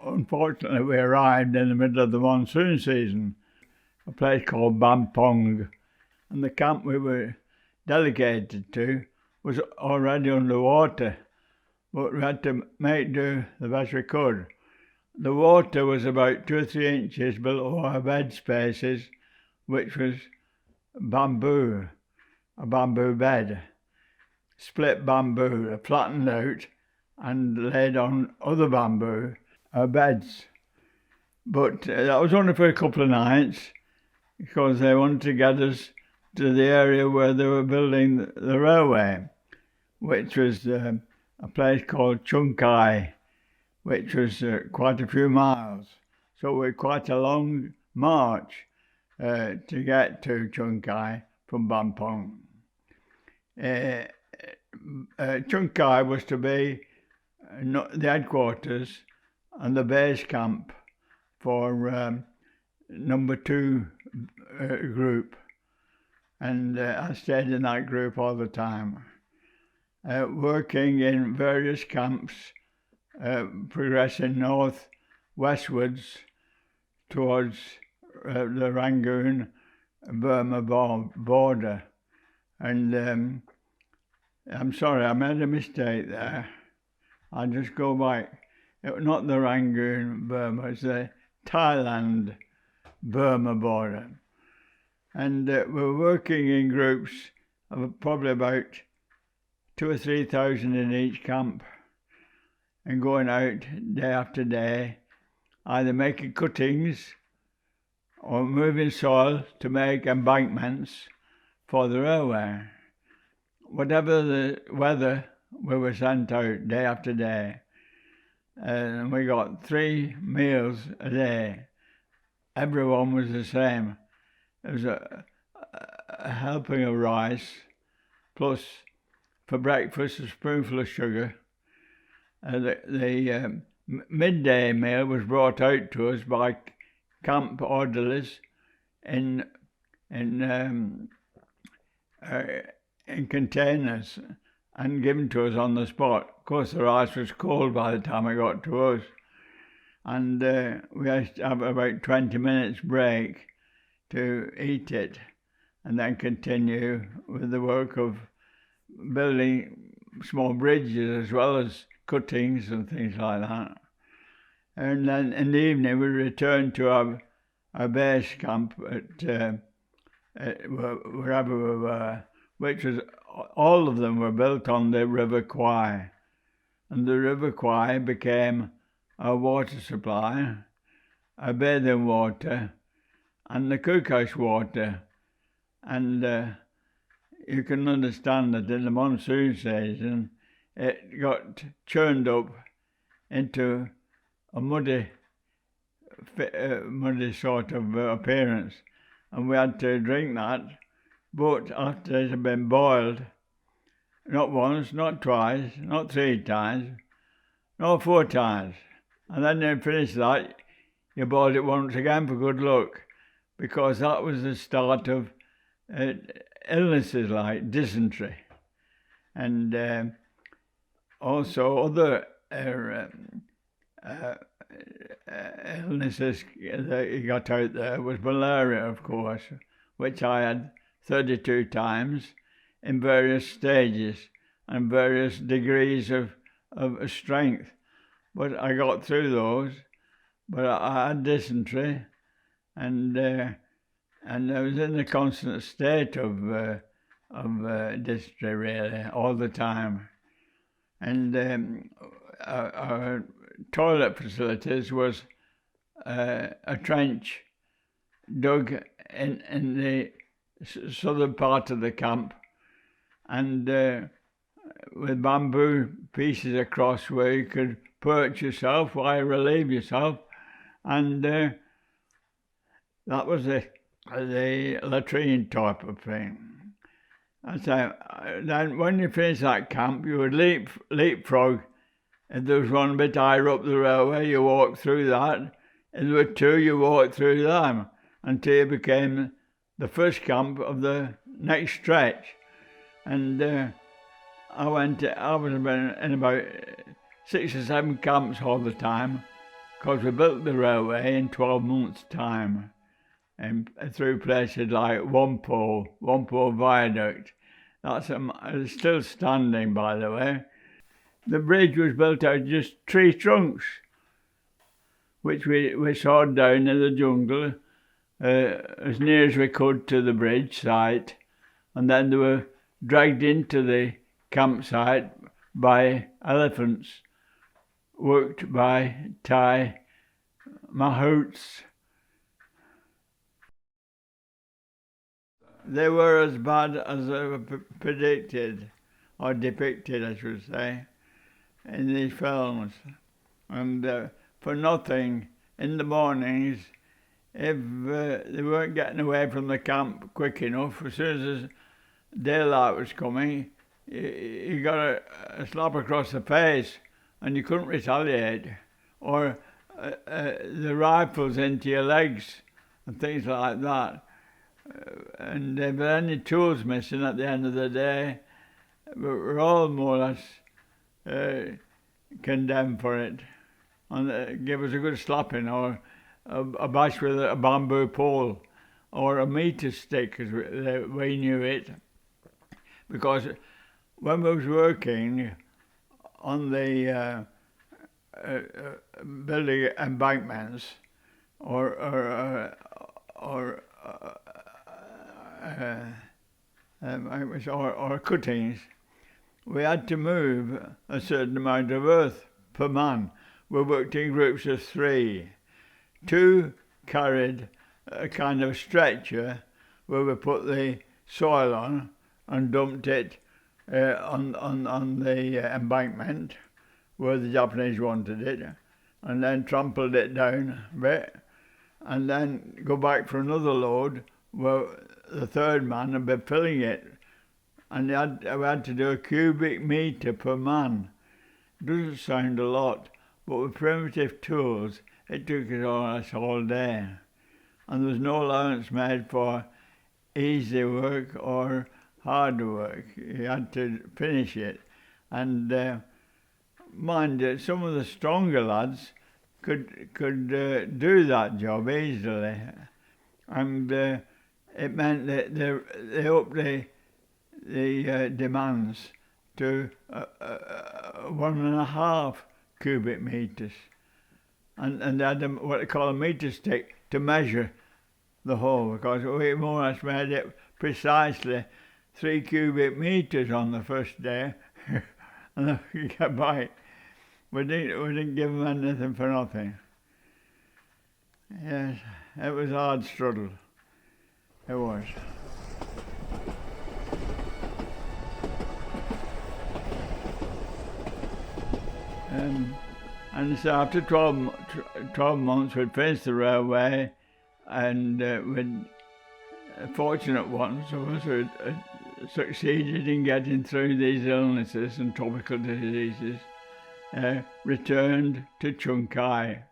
unfortunately, we arrived in the middle of the monsoon season, a place called Bampong, and the camp we were delegated to was already underwater, but we had to make do the best we could. The water was about 2 or 3 inches below our bed spaces, which was bamboo, a bamboo bed, split bamboo, flattened out and laid on other bamboo, our beds. But that was only for a couple of nights, because they wanted to get us to the area where they were building the railway, which was a place called Chunkai, which was quite a few miles. So we had quite a long march to get to Chunkai from Bampong. Chunkai was to be the headquarters and the base camp for number 2 group, and I stayed in that group all the time, working in various camps, progressing north westwards towards the Rangoon-Burma border. And I'm sorry, I made a mistake there. I'll just go back. Not the Rangoon-Burma, it's the Thailand-Burma border. And we're working in groups of probably about 2,000 or 3,000 in each camp, and going out day after day, either making cuttings or moving soil to make embankments for the railway. Whatever the weather, we were sent out day after day. And we got 3 meals a day. Everyone was the same. There was a helping of rice, plus for breakfast a spoonful of sugar. The midday meal was brought out to us by camp orderlies in containers and given to us on the spot. Of course, the rice was cold by the time it got to us, and we had to have about 20 minutes break to eat it, and then continue with the work of building small bridges as well as cuttings and things like that. And then in the evening we returned to our base camp at wherever we were, which was, all of them were built on the River Kwai. And the River Kwai became our water supply, our bathing water, and the cookhouse water. And you can understand that in the monsoon season, it got churned up into a muddy sort of appearance, and we had to drink that. But after it had been boiled, not once, not twice, not 3 times, not 4 times, and then you finish that, you boiled it once again for good luck, because that was the start of illnesses like dysentery, and also other illnesses that you got out there was malaria, of course, which I had 32 times in various stages and various degrees of strength. But I got through those. But I had dysentery, and I was in a constant state of dysentery really all the time. And our toilet facilities was a trench dug in the southern part of the camp, and with bamboo pieces across where you could perch yourself while you relieve yourself, and that was the latrine type of thing. And so then when you finished that camp, you would leapfrog. If there was one bit higher up the railway, you walked through that. If there were 2, you walked through them until you became the first camp of the next stretch. And I was in about 6 or 7 camps all the time, because we built the railway in 12 months' time, and through places like Whampoa Viaduct. That's still standing, by the way. The bridge was built out of just tree trunks, which we sawed down in the jungle as near as we could to the bridge site, and then they were dragged into the campsite by elephants, worked by Thai mahouts. They were as bad as they were predicted, or depicted, I should say, in these films. And for nothing, in the mornings, if they weren't getting away from the camp quick enough, as soon as daylight was coming, you got a slap across the face and you couldn't retaliate. Or the rifles into your legs and things like that. And if there were any tools missing at the end of the day, we're all more or less condemned for it. And give us a good slapping, or a bash with a bamboo pole, or a meter stick, as we knew it. Because when we was working on the building embankments or cuttings, we had to move a certain amount of earth per man. We worked in groups of 3. 2 carried a kind of stretcher where we put the soil on and dumped it on the embankment where the Japanese wanted it, and then trampled it down a bit, and then go back for another load where the 3rd man had been filling it. And we had to do a cubic meter per man. Doesn't sound a lot, but with primitive tools, it took us all day. And there was no allowance made for easy work or hard work. You had to finish it. And mind you, some of the stronger lads could do that job easily. And it meant that they upped the demands to 1.5 cubic meters, and they had what they call a meter stick to measure the hole, because we more or less made it precisely 3 cubic meters on the first day, and then we got by. We didn't give them anything for nothing. Yes, it was a hard struggle. It was. And so after 12 months we'd finished the railway, and we'd fortunate ones of us who succeeded in getting through these illnesses and tropical diseases, returned to Chungkai.